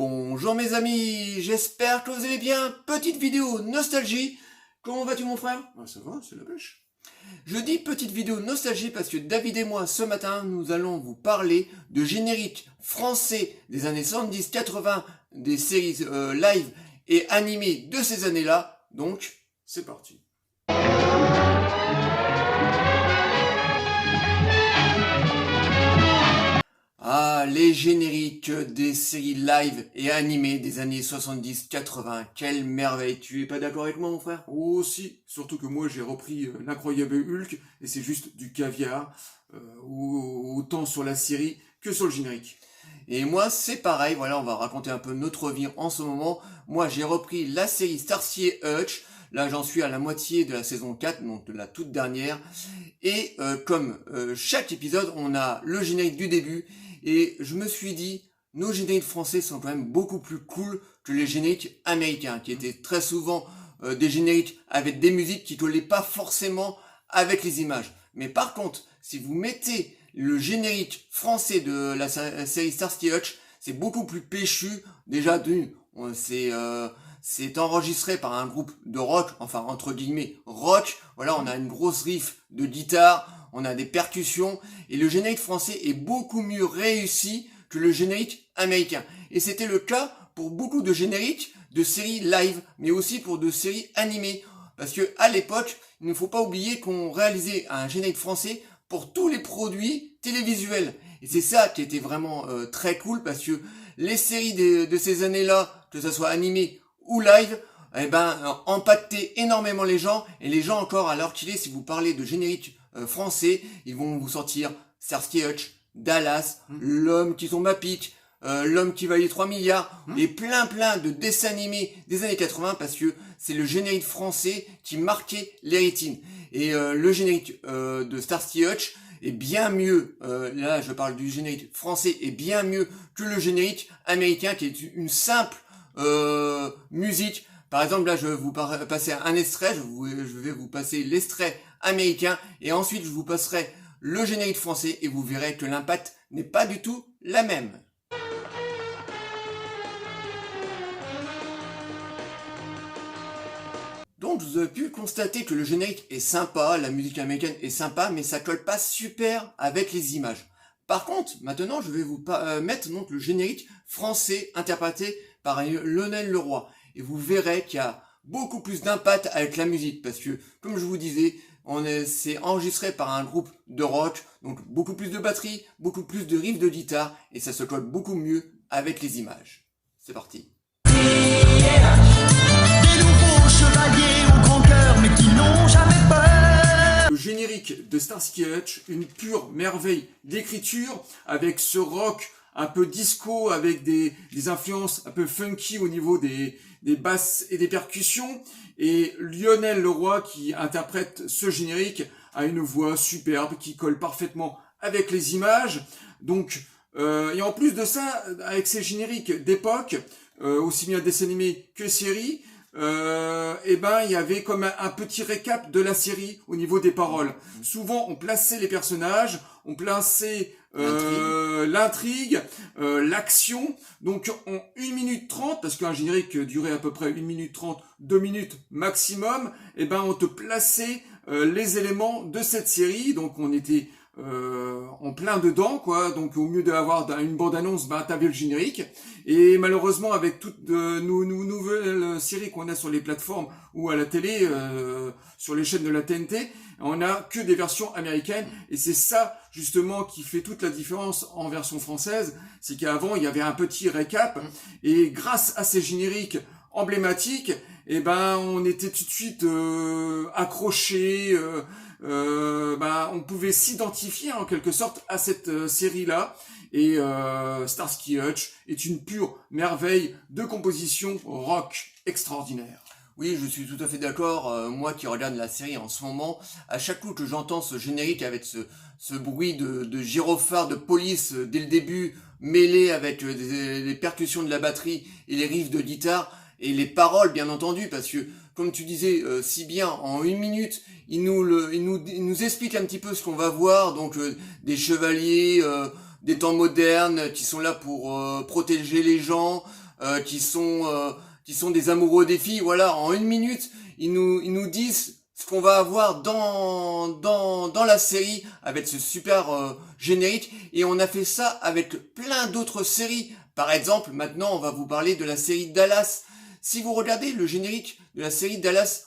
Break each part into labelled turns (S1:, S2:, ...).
S1: Bonjour mes amis, j'espère que vous allez bien. Petite vidéo nostalgie. Comment vas-tu mon frère?
S2: Ça va, c'est la pêche.
S1: Je dis petite vidéo nostalgie parce que David et moi ce matin nous allons vous parler de génériques français des années 70-80, des séries live et animées de ces années-là. Donc
S2: c'est parti.
S1: Ah, les génériques des séries live et animées des années 70-80, quelle merveille. Tu es pas d'accord avec moi mon frère?
S2: Oh si, surtout que moi j'ai repris l'incroyable Hulk et c'est juste du caviar, autant sur la série que sur le générique.
S1: Et moi c'est pareil, voilà, on va raconter un peu notre vie en ce moment. Moi j'ai repris la série Starsky et Hutch, là j'en suis à la moitié de la saison 4, donc de la toute dernière. Et comme chaque épisode, on a le générique du début. Et je me suis dit, nos génériques français sont quand même beaucoup plus cool que les génériques américains, qui étaient très souvent des génériques avec des musiques qui collaient pas forcément avec les images. Mais par contre, si vous mettez le générique français de la série Starsky et Hutch, c'est beaucoup plus péchu. Déjà c'est enregistré par un groupe de rock, enfin entre guillemets rock. Voilà, on a une grosse riff de guitare, on a des percussions, et le générique français est beaucoup mieux réussi que le générique américain. Et c'était le cas pour beaucoup de génériques de séries live, mais aussi pour de séries animées. Parce que à l'époque, il ne faut pas oublier qu'on réalisait un générique français pour tous les produits télévisuels. Et c'est ça qui était vraiment très cool, parce que les séries de ces années-là, que ce soit animées ou live, impactaient énormément les gens. Et les gens encore, à l'heure qu'il est, si vous parlez de générique français, ils vont vous sortir Starsky et Hutch, Dallas, L'homme qui tombe à pic, L'homme qui valait 3 milliards, et plein de dessins animés des années 80, parce que c'est le générique français qui marquait les rétines. Et le générique de Starsky et Hutch est bien mieux, là je parle du générique français, est bien mieux que le générique américain, qui est une simple musique. Par exemple, là je vais vous passer un extrait, je vais vous passer l'extrait américain, et ensuite je vous passerai le générique français, et vous verrez que l'impact n'est pas du tout la même. Donc vous avez pu constater que le générique est sympa, la musique américaine est sympa, mais ça colle pas super avec les images. Par contre, maintenant je vais vous mettre donc le générique français interprété par Lionel Leroy, et vous verrez qu'il y a beaucoup plus d'impact avec la musique, parce que comme je vous disais, c'est enregistré par un groupe de rock, donc beaucoup plus de batterie, beaucoup plus de riffs de guitare, et ça se colle beaucoup mieux avec les images. C'est parti.
S3: Des nouveaux chevaliers au grand cœur, mais qui n'ont jamais peur.
S2: Le générique de Starsky et Hutch, une pure merveille d'écriture, avec ce rock un peu disco, avec des influences un peu funky au niveau des basses et des percussions, et Lionel Leroy qui interprète ce générique a une voix superbe qui colle parfaitement avec les images. Donc et en plus de ça, avec ces génériques d'époque, aussi bien dessins animés que séries, il y avait comme un petit récap de la série au niveau des paroles. Souvent on plaçait les personnages, on plaçait l'intrigue, l'action, donc en 1 minute 30, parce qu'un générique durait à peu près 1 minute 30, 2 minutes maximum, on te plaçait les éléments de cette série, donc on était en plein dedans, quoi. Donc au mieux d'avoir une bande-annonce, t'avais le générique. Et malheureusement, avec toutes nos nouvelles séries qu'on a sur les plateformes ou à la télé, sur les chaînes de la TNT, on a que des versions américaines. Et c'est ça justement qui fait toute la différence en version française, c'est qu'avant il y avait un petit récap, et grâce à ces génériques emblématiques, on était tout de suite accroché. On pouvait s'identifier en quelque sorte à cette série-là, et Starsky et Hutch est une pure merveille de composition rock extraordinaire.
S1: Oui, je suis tout à fait d'accord. Moi qui regarde la série en ce moment, à chaque coup que j'entends ce générique avec ce bruit de gyrophare de police dès le début, mêlé avec les percussions de la batterie et les riffs de guitare, et les paroles bien entendu, parce que comme tu disais si bien, en 1 minute, il nous explique un petit peu ce qu'on va voir, donc des chevaliers des temps modernes qui sont là pour protéger les gens, qui sont des amoureux des filles. Voilà, en 1 minute, ils nous disent ce qu'on va avoir dans la série avec ce super générique. Et on a fait ça avec plein d'autres séries. Par exemple, maintenant, on va vous parler de la série Dallas. Si vous regardez le générique de la série Dallas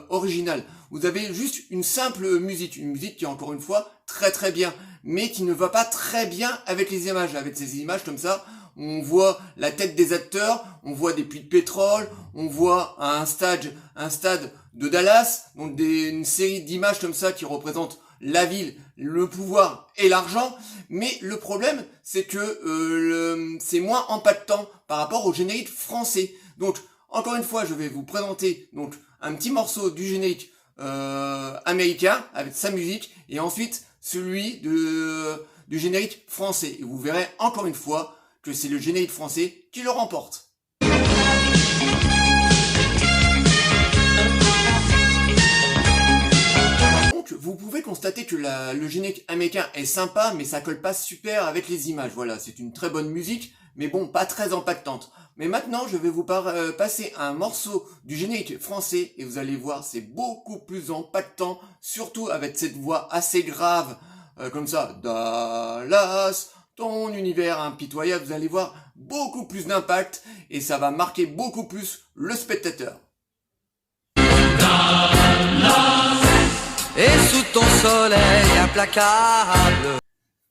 S1: originale, vous avez juste une simple musique, une musique qui est encore une fois très très bien, mais qui ne va pas très bien avec les images. Avec ces images comme ça, on voit la tête des acteurs, on voit des puits de pétrole, on voit un stade de Dallas, donc une série d'images comme ça qui représentent la ville, le pouvoir et l'argent. Mais le problème, c'est que c'est moins impactant par rapport au générique français. Donc, encore une fois, je vais vous présenter donc un petit morceau du générique américain avec sa musique et ensuite celui du générique français. Et vous verrez encore une fois que c'est le générique français qui le remporte. Donc, vous pouvez constater que le générique américain est sympa, mais ça colle pas super avec les images. Voilà, c'est une très bonne musique, mais bon, pas très impactante. Mais maintenant, je vais vous passer un morceau du générique français et vous allez voir, c'est beaucoup plus impactant, surtout avec cette voix assez grave, comme ça, Dallas, ton univers impitoyable, vous allez voir beaucoup plus d'impact et ça va marquer beaucoup plus le spectateur.
S3: Dallas, et sous ton soleil implacable.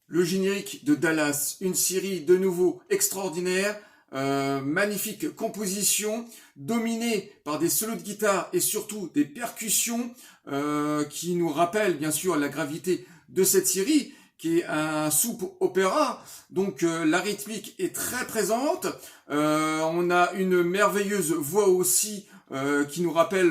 S2: Le générique de Dallas, une série de nouveau extraordinaire, magnifique composition, dominée par des solos de guitare et surtout des percussions qui nous rappellent bien sûr la gravité de cette série, qui est un soap opéra, donc la rythmique est très présente, on a une merveilleuse voix aussi qui nous rappelle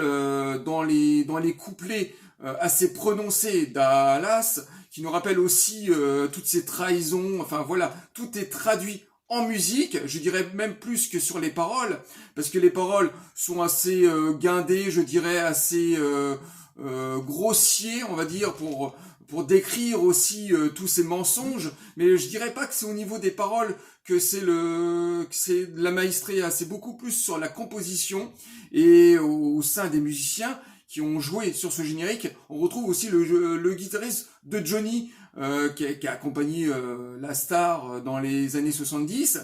S2: dans les couplets assez prononcés Dallas, qui nous rappelle aussi toutes ces trahisons, enfin voilà, tout est traduit en musique, je dirais même plus que sur les paroles, parce que les paroles sont assez guindées, je dirais assez grossiers, on va dire, pour décrire aussi tous ces mensonges, mais je dirais pas que c'est au niveau des paroles que c'est de la maestria, c'est beaucoup plus sur la composition et au sein des musiciens qui ont joué sur ce générique. On retrouve aussi le guitariste de Johnny qui a accompagné la star dans les années 70,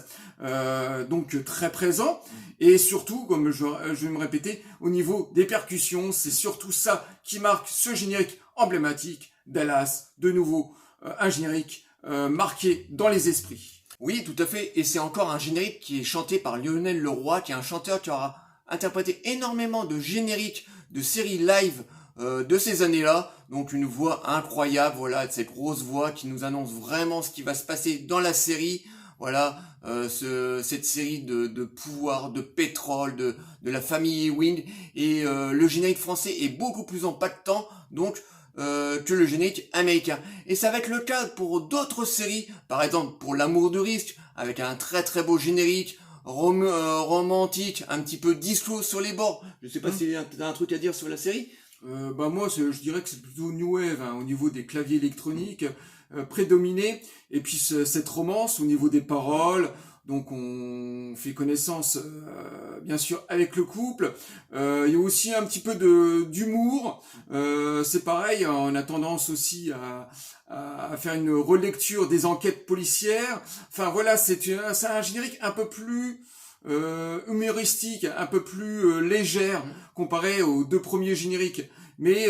S2: donc très présent. Et surtout, comme je vais me répéter, au niveau des percussions, c'est surtout ça qui marque ce générique emblématique. Dallas, de nouveau, un générique marqué dans les esprits.
S1: Oui, tout à fait. Et c'est encore un générique qui est chanté par Lionel Leroy, qui est un chanteur qui aura interprété énormément de génériques de séries live de ces années-là. Donc une voix incroyable, voilà, cette grosse voix qui nous annonce vraiment ce qui va se passer dans la série. Voilà, cette série de pouvoir, de pétrole, de la famille Ewing. Et le générique français est beaucoup plus impactant donc que le générique américain. Et ça va être le cas pour d'autres séries, par exemple pour L'amour de risque, avec un très très beau générique, romantique, un petit peu disco sur les bords. Je sais pas si t'as un truc à dire sur la série.
S2: Bah moi, je dirais que c'est plutôt new wave, hein, au niveau des claviers électroniques, prédominé, et puis cette romance au niveau des paroles. Donc on fait connaissance bien sûr avec le couple. Il y a aussi un petit peu d'humour. C'est pareil, on a tendance aussi à faire une relecture des enquêtes policières. Enfin voilà, c'est un générique un peu plus humoristique, un peu plus légère comparé aux deux premiers génériques. Mais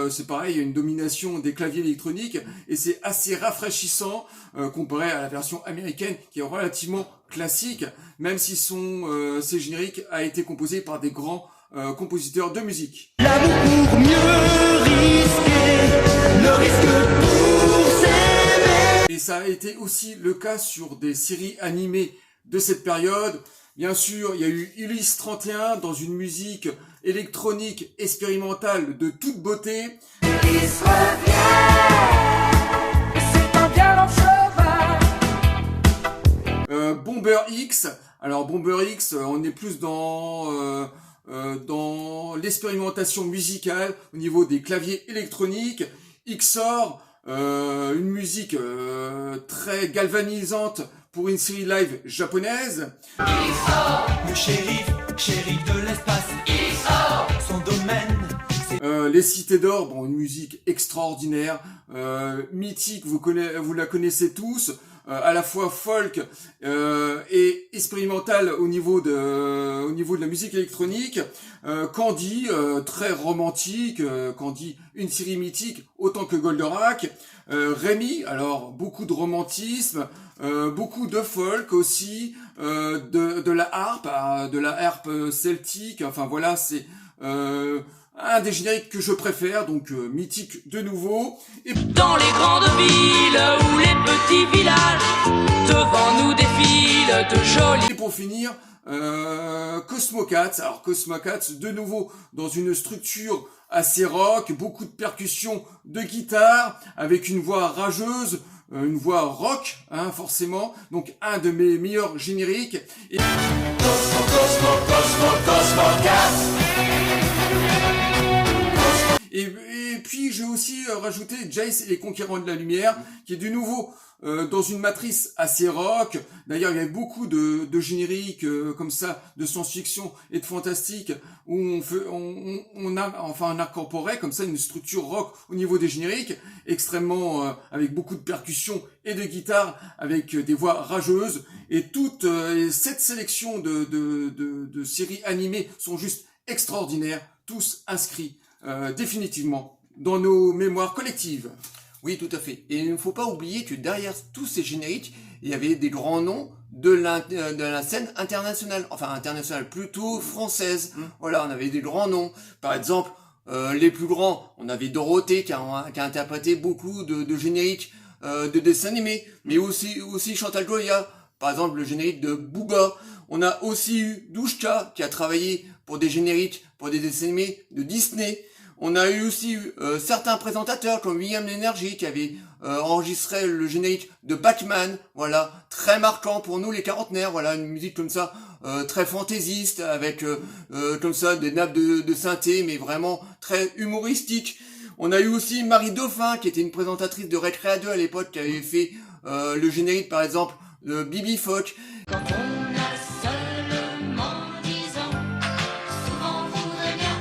S2: c'est pareil, il y a une domination des claviers électroniques et c'est assez rafraîchissant comparé à la version américaine qui est relativement classique, même si ces génériques a été composé par des grands compositeurs de musique.
S3: L'amour pour mieux risquer, le risque pour s'aimer.
S2: Et ça a été aussi le cas sur des séries animées de cette période. Bien sûr, il y a eu Ulysse 31 dans une musique électronique expérimentale de toute beauté.
S4: Ulysse revient, c'est un galant cheval.
S2: Bomber X. Alors Bomber X, on est plus dans l'expérimentation musicale au niveau des claviers électroniques. XOR, une musique très galvanisante pour une série live japonaise.
S3: Le shérif de l'espace, son domaine.
S2: Les Cités d'Or, bon, une musique extraordinaire, mythique, vous la connaissez tous, à la fois folk et expérimentale au niveau de la musique électronique. Candy, très romantique, Candy, une série mythique autant que Goldorak. Rémi, alors beaucoup de romantisme, beaucoup de folk aussi, de la harpe celtique. Enfin voilà, c'est un des génériques que je préfère, donc mythique de nouveau. Et
S4: Dans les grandes villes ou les petits villages, devant nous défilent de jolis.
S2: Et pour finir, Cosmo Cats. Alors Cosmo Cats, de nouveau dans une structure assez rock, beaucoup de percussions de guitare, avec une voix rageuse, une voix rock, hein, forcément. Donc un de mes meilleurs génériques. Et... Et puis j'ai aussi rajouté Jace et les Conquérants de la Lumière, qui est du nouveau dans une matrice assez rock. D'ailleurs, il y a beaucoup de génériques comme ça, de science-fiction et de fantastique, où on incorporait comme ça une structure rock au niveau des génériques, extrêmement avec beaucoup de percussions et de guitare, avec des voix rageuses. Et toute cette sélection de séries animées sont juste extraordinaires, tous inscrits définitivement dans nos mémoires collectives.
S1: Oui, tout à fait. Et il ne faut pas oublier que derrière tous ces génériques, il y avait des grands noms de la scène internationale, enfin internationale, plutôt française. Voilà, on avait des grands noms. Par exemple, les plus grands, on avait Dorothée qui a interprété beaucoup de génériques de dessins animés, mais aussi Chantal Goya, par exemple le générique de Booba. On a aussi eu Douchka qui a travaillé pour des génériques, pour des dessins animés de Disney. On a eu aussi certains présentateurs comme William Lénergie qui avait enregistré le générique de Batman, voilà, très marquant pour nous les quarantenaires, voilà, une musique comme ça, très fantaisiste, avec comme ça des nappes de synthé, mais vraiment très humoristique. On a eu aussi Marie Dauphin qui était une présentatrice de Récréa 2 à l'époque, qui avait fait le générique par exemple de Bibi Phoque.
S5: Quand on a seulement 10 ans, souvent on voudrait bien.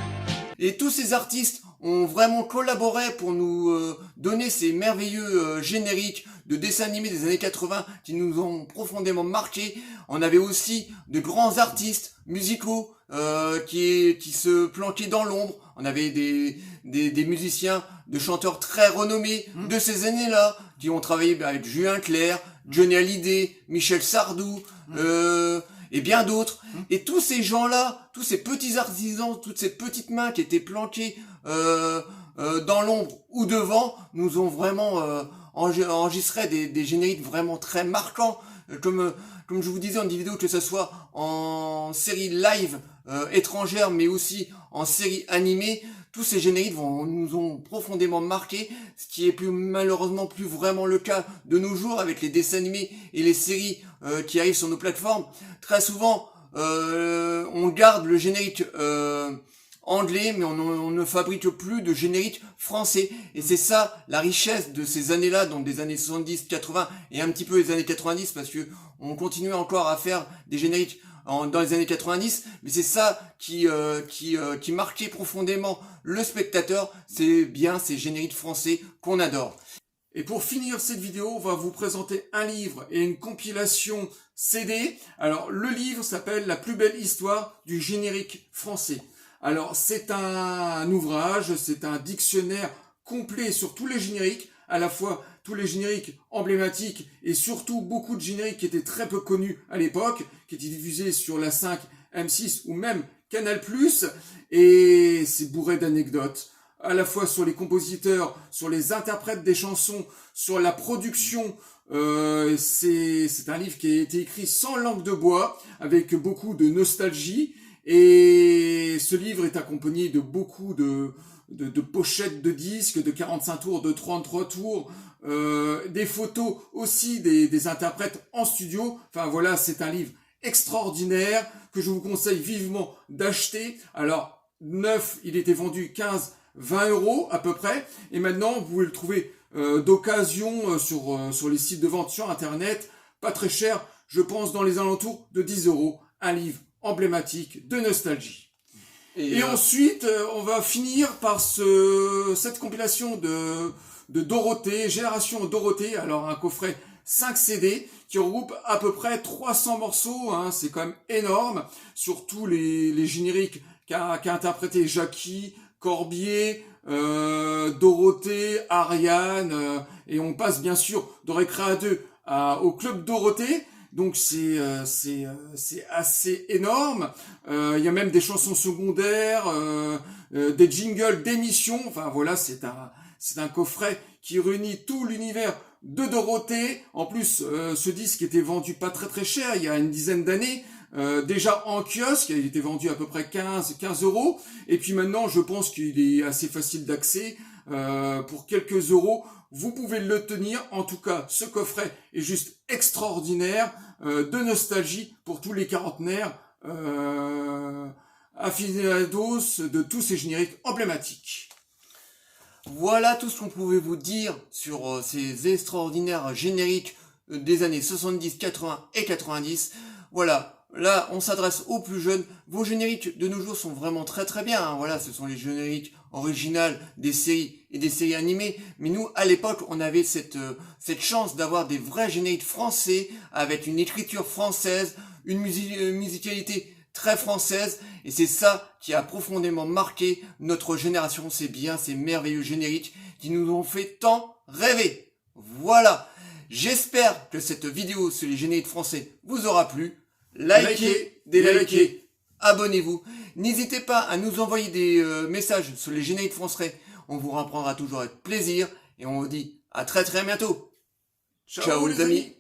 S1: Et tous ces artistes ont vraiment collaboré pour nous donner ces merveilleux génériques de dessins animés des années 80 qui nous ont profondément marqués. On avait aussi de grands artistes musicaux qui se planquaient dans l'ombre. On avait des musiciens, de chanteurs très renommés de ces années-là qui ont travaillé avec Julien Clerc, Johnny Hallyday, Michel Sardou, et bien d'autres. Et tous ces gens-là, tous ces petits artisans, toutes ces petites mains qui étaient planquées dans l'ombre ou devant, nous ont vraiment enregistré des génériques vraiment très marquants. Comme je vous disais en vidéo, que ce soit en série live étrangère, mais aussi en série animée, tous ces génériques nous ont profondément marqué, ce qui est malheureusement plus vraiment le cas de nos jours avec les dessins animés et les séries qui arrivent sur nos plateformes. Très souvent, on garde le générique anglais, mais on ne fabrique plus de générique français. Et c'est ça la richesse de ces années-là, donc des années 70, 80 et un petit peu les années 90, parce que on continuait encore à faire des génériques dans les années 90, mais c'est ça qui marquait profondément le spectateur, c'est bien ces génériques français qu'on adore.
S2: Et pour finir cette vidéo, on va vous présenter un livre et une compilation CD. Alors, le livre s'appelle « La plus belle histoire du générique français ». Alors, c'est un ouvrage, c'est un dictionnaire complet sur tous les génériques, à la fois tous les génériques emblématiques et surtout beaucoup de génériques qui étaient très peu connus à l'époque, qui étaient diffusés sur la 5, M6 ou même Canal+, et c'est bourré d'anecdotes, à la fois sur les compositeurs, sur les interprètes des chansons, sur la production. C'est un livre qui a été écrit sans langue de bois, avec beaucoup de nostalgie, et ce livre est accompagné de beaucoup de pochettes de disques, de 45 tours, de 33 tours, des photos aussi des interprètes en studio. Enfin voilà, c'est un livre extraordinaire que je vous conseille vivement d'acheter. Alors, neuf, il était vendu 15-20 € à peu près, et maintenant vous pouvez le trouver d'occasion sur les sites de vente sur internet pas très cher, je pense dans les alentours de 10 €, un livre emblématique de nostalgie. Et ensuite, on va finir par cette compilation de Dorothée, Génération Dorothée, alors un coffret 5 CD qui regroupe à peu près 300 morceaux, hein, c'est quand même énorme, surtout les génériques qu'a interprété Jackie, Corbier, Dorothée, Ariane, et on passe bien sûr de Récréa 2 au Club Dorothée. Donc c'est assez énorme. Il y a même des chansons secondaires, des jingles d'émissions. Enfin voilà, c'est un coffret qui réunit tout l'univers de Dorothée. En plus, ce disque était vendu pas très cher il y a une dizaine d'années. Déjà en kiosque, il était vendu à peu près 15 €. Et puis maintenant, je pense qu'il est assez facile d'accès. Pour quelques euros, vous pouvez le tenir. En tout cas, ce coffret est juste extraordinaire, de nostalgie pour tous les quarantenaires, aficionados de tous ces génériques emblématiques.
S1: Voilà tout ce qu'on pouvait vous dire sur ces extraordinaires génériques des années 70, 80 et 90. Voilà. Là, on s'adresse aux plus jeunes. Vos génériques de nos jours sont vraiment très bien. Hein. Voilà, ce sont les génériques originales des séries et des séries animées. Mais nous, à l'époque, on avait cette chance d'avoir des vrais génériques français avec une écriture française, une musicalité très française. Et c'est ça qui a profondément marqué notre génération. C'est bien ces merveilleux génériques qui nous ont fait tant rêver. Voilà. J'espère que cette vidéo sur les génériques français vous aura plu. Likez, délikez, abonnez-vous. N'hésitez pas à nous envoyer des messages sur les génériques français. On vous reprendra toujours avec plaisir. Et on vous dit à très bientôt. Ciao les amis.